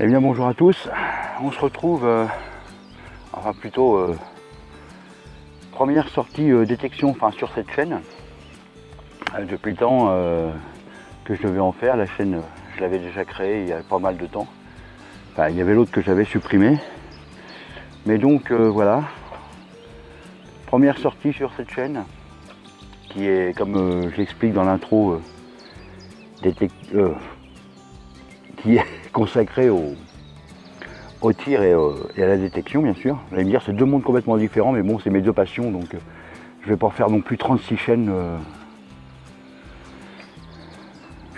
Eh bien bonjour à tous, on se retrouve, enfin plutôt première sortie détection sur cette chaîne. Depuis le temps que je devais en faire, la chaîne je l'avais déjà créée il y a pas mal de temps. Enfin, il y avait l'autre que j'avais supprimé. Mais donc voilà, première sortie sur cette chaîne qui est, comme je l'explique dans l'intro, qui est consacrée au tir et à la détection, bien sûr. Vous allez me dire, c'est deux mondes complètement différents, mais bon, c'est mes deux passions, donc je vais pas faire non plus 36 chaînes,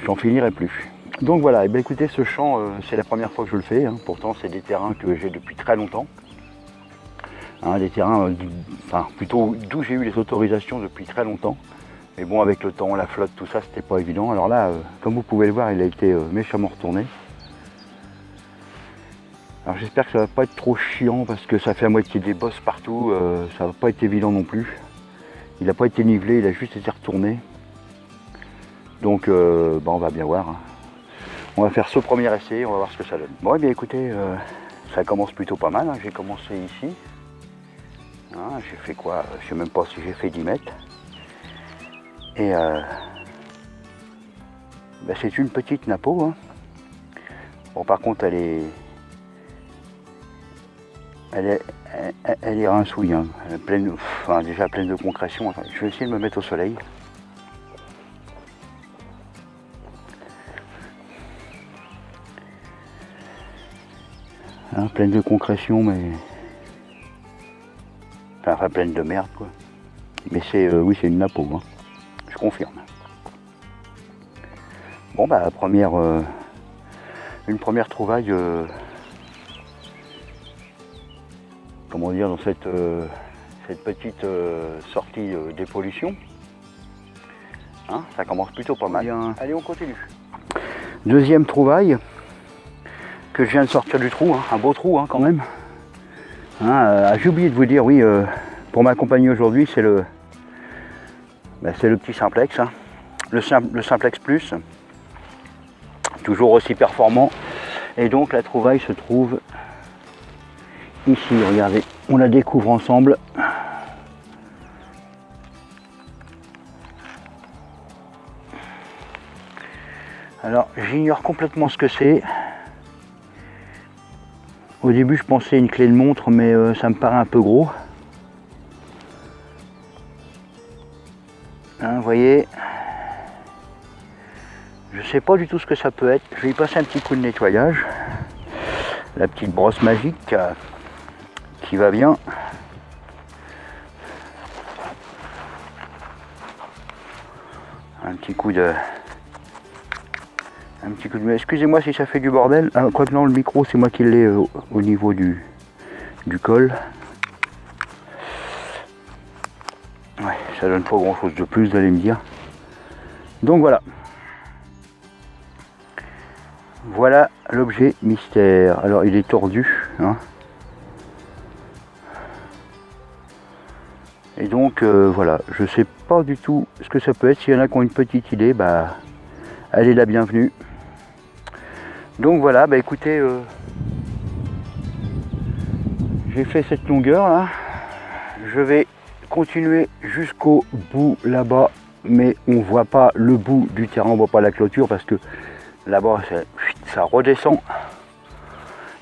j'en finirai plus. Donc voilà, et bien écoutez, ce champ, c'est la première fois que je le fais, hein. Pourtant c'est des terrains que j'ai depuis très longtemps. Hein, des terrains, plutôt d'où j'ai eu les autorisations depuis très longtemps. Mais bon, avec le temps, la flotte, tout ça, c'était pas évident. Alors là, comme vous pouvez le voir, il a été méchamment retourné. Alors j'espère que ça va pas être trop chiant parce que ça fait à moitié des bosses partout, ça va pas être évident non plus. Il n'a pas été nivelé, il a juste été retourné. Donc on va bien voir. Hein. On va faire ce premier essai, on va voir ce que ça donne. Bon, et bien écoutez, ça commence plutôt pas mal. Hein. J'ai commencé ici. Hein, j'ai fait quoi? Je sais même pas si j'ai fait 10 mètres. Et c'est une petite napo. Hein. Bon, par contre, elle est rincouille, hein. Elle est pleine, déjà pleine de concrétion. Enfin, je vais essayer de me mettre au soleil. Hein, pleine de concrétion, mais enfin pleine de merde, quoi. Mais c'est oui, c'est une napo, hein. Je confirme. Bon, une première trouvaille. Comment dire, dans cette petite sortie dépollution. Hein, ça commence plutôt pas mal. Bien. Allez, on continue. Deuxième trouvaille que je viens de sortir du trou, hein, un beau trou, hein, quand même. Hein, j'ai oublié de vous dire, oui, pour m'accompagner aujourd'hui, c'est le petit simplex, hein, le simplex plus, toujours aussi performant. Et donc la trouvaille se trouve ici, regardez, on la découvre ensemble. Alors, j'ignore complètement ce que c'est. Au début, je pensais une clé de montre, mais ça me paraît un peu gros. Hein, vous voyez, je sais pas du tout ce que ça peut être. Je vais y passer un petit coup de nettoyage. La petite brosse magique qui va bien. Un petit coup de... Excusez-moi si ça fait du bordel. Ah, quoique non, le micro, c'est moi qui l'ai au niveau du col. Ouais, ça donne pas grand chose de plus, vous allez me dire. Donc voilà. Voilà l'objet mystère. Alors il est tordu, hein. Et donc voilà, je sais pas du tout ce que ça peut être. S'il y en a qui ont une petite idée, elle est la bienvenue. Donc voilà, écoutez, j'ai fait cette longueur là. Je vais continuer jusqu'au bout là-bas, mais on voit pas le bout du terrain, on voit pas la clôture parce que là-bas ça redescend.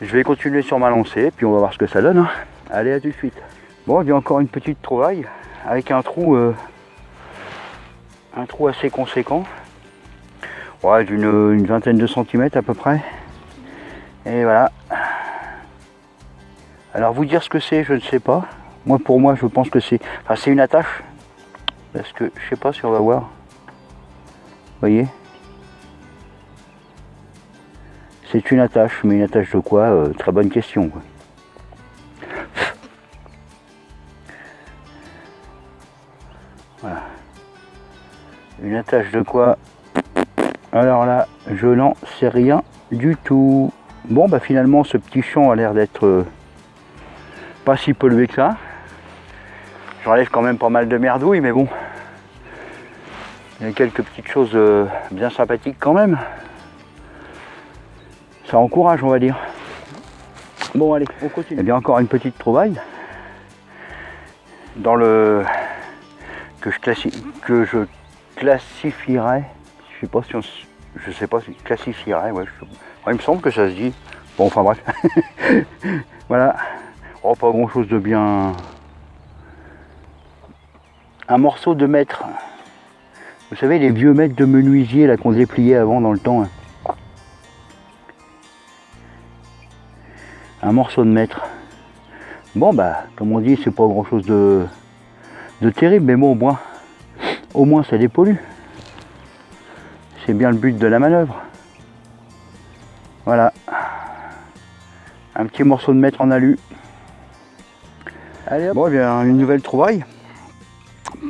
Je vais continuer sur ma lancée, puis on va voir ce que ça donne. Hein. Allez, à tout de suite. Bon, il y a encore une petite trouvaille avec un trou assez conséquent. Ouais, d'une vingtaine de centimètres à peu près. Et voilà. Alors vous dire ce que c'est, je ne sais pas. Moi, pour moi, je pense que c'est une attache. Parce que je sais pas si on va voir. Vous voyez? C'est une attache, mais une attache de quoi? Très bonne question, quoi. Voilà. Une attache de quoi? Alors là, je n'en sais rien du tout. Bon, finalement, ce petit champ a l'air d'être pas si pollué que ça. J'enlève quand même pas mal de merdouilles, mais bon. Il y a quelques petites choses bien sympathiques quand même. Ça encourage, on va dire. Bon allez, on continue. Eh bien encore une petite trouvaille dans le que je classifierais, je sais pas si classifierais, ouais, il me semble que ça se dit. Bon enfin bref. Voilà. Oh, pas grand chose de bien. Un morceau de mètre. Vous savez les vieux mètres de menuisier là qu'on dépliait avant dans le temps. Hein. Un morceau de mètre. Bon bah comme on dit c'est pas grand chose de terrible, mais bon au moins ça dépollue. C'est bien le but de la manœuvre. Voilà. Un petit morceau de mètre en alu. Allez hop. Bon, bien une nouvelle trouvaille.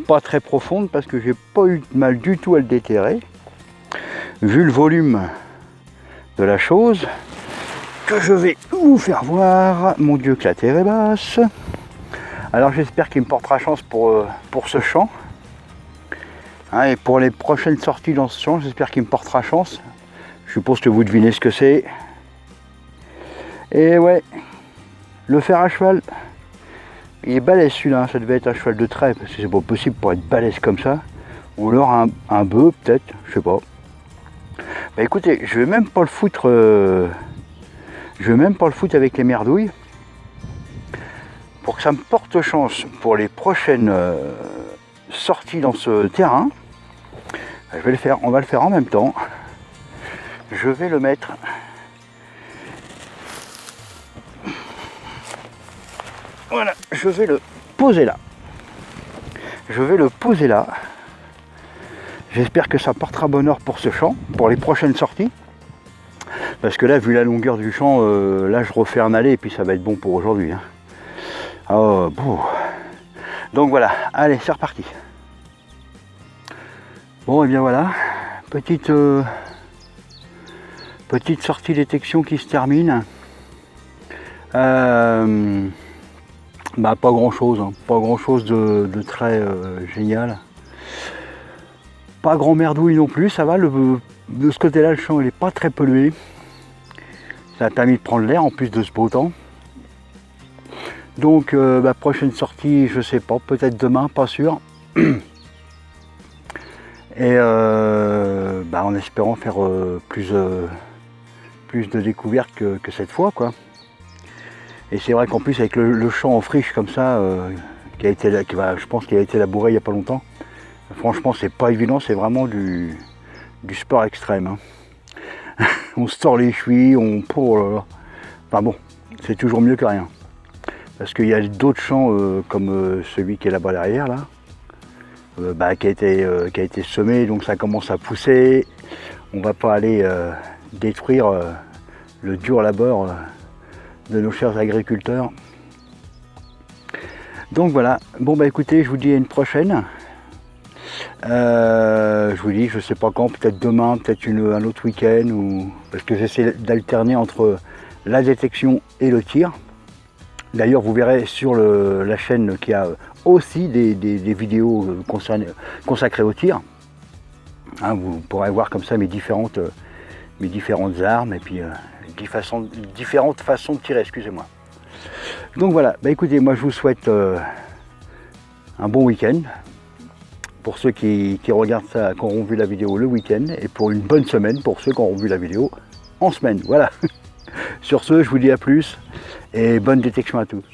Pas très profonde parce que j'ai pas eu de mal du tout à le déterrer. Vu le volume de la chose, que je vais vous faire voir. Mon Dieu que la terre est basse. Alors j'espère qu'il me portera chance pour ce champ. Hein, et pour les prochaines sorties dans ce champ, j'espère qu'il me portera chance. Je suppose que vous devinez ce que c'est. Et ouais, le fer à cheval. Il est balèze celui-là, hein. Ça devait être un cheval de trait, parce que c'est pas possible pour être balèze comme ça. Ou alors un bœuf peut-être, je sais pas. Bah écoutez, je vais même pas le foutre. Avec les merdouilles. Pour que ça me porte chance pour les prochaines sorties dans ce terrain. Je vais le faire, on va le faire en même temps. Je vais le mettre. Voilà, je vais le poser là. J'espère que ça portera bonheur pour ce champ, pour les prochaines sorties. Parce que là, vu la longueur du champ, là je refais un aller et puis ça va être bon pour aujourd'hui. Hein. Oh, bon. Donc voilà, allez, c'est reparti. Bon, et bien voilà, petite sortie détection qui se termine. Bah pas grand chose, hein. Pas grand chose de très génial. Pas grand merdouille non plus, ça va, de ce côté là le champ il est pas très pollué. Ça a permis de prendre l'air en plus de ce beau temps. Donc bah, prochaine sortie je sais pas, peut-être demain, pas sûr. Et bah, en espérant faire plus de découvertes que cette fois quoi. Et c'est vrai qu'en plus avec le champ en friche comme ça, je pense qu'il a été labouré il n'y a pas longtemps. Franchement c'est pas évident, c'est vraiment du sport extrême. Hein. On se tord les chevilles, enfin bon, c'est toujours mieux que rien. Parce qu'il y a d'autres champs comme celui qui est là-bas derrière là, qui a été semé, donc ça commence à pousser. On va pas aller détruire le dur labeur de nos chers agriculteurs. Donc voilà, bon bah écoutez, je vous dis à une prochaine. Je vous dis, je sais pas quand, peut-être demain, peut-être un autre week-end, parce que j'essaie d'alterner entre la détection et le tir. D'ailleurs, vous verrez sur la chaîne qu'il y a aussi des vidéos consacrées au tir. Hein, vous pourrez voir comme ça mes différentes armes et puis différentes façons de tirer, excusez-moi. Donc voilà, bah écoutez, moi je vous souhaite un bon week-end. Pour ceux qui regardent ça, qui auront vu la vidéo le week-end, et pour une bonne semaine pour ceux qui auront vu la vidéo en semaine. Voilà. Sur ce, je vous dis à plus et bonne détection à tous.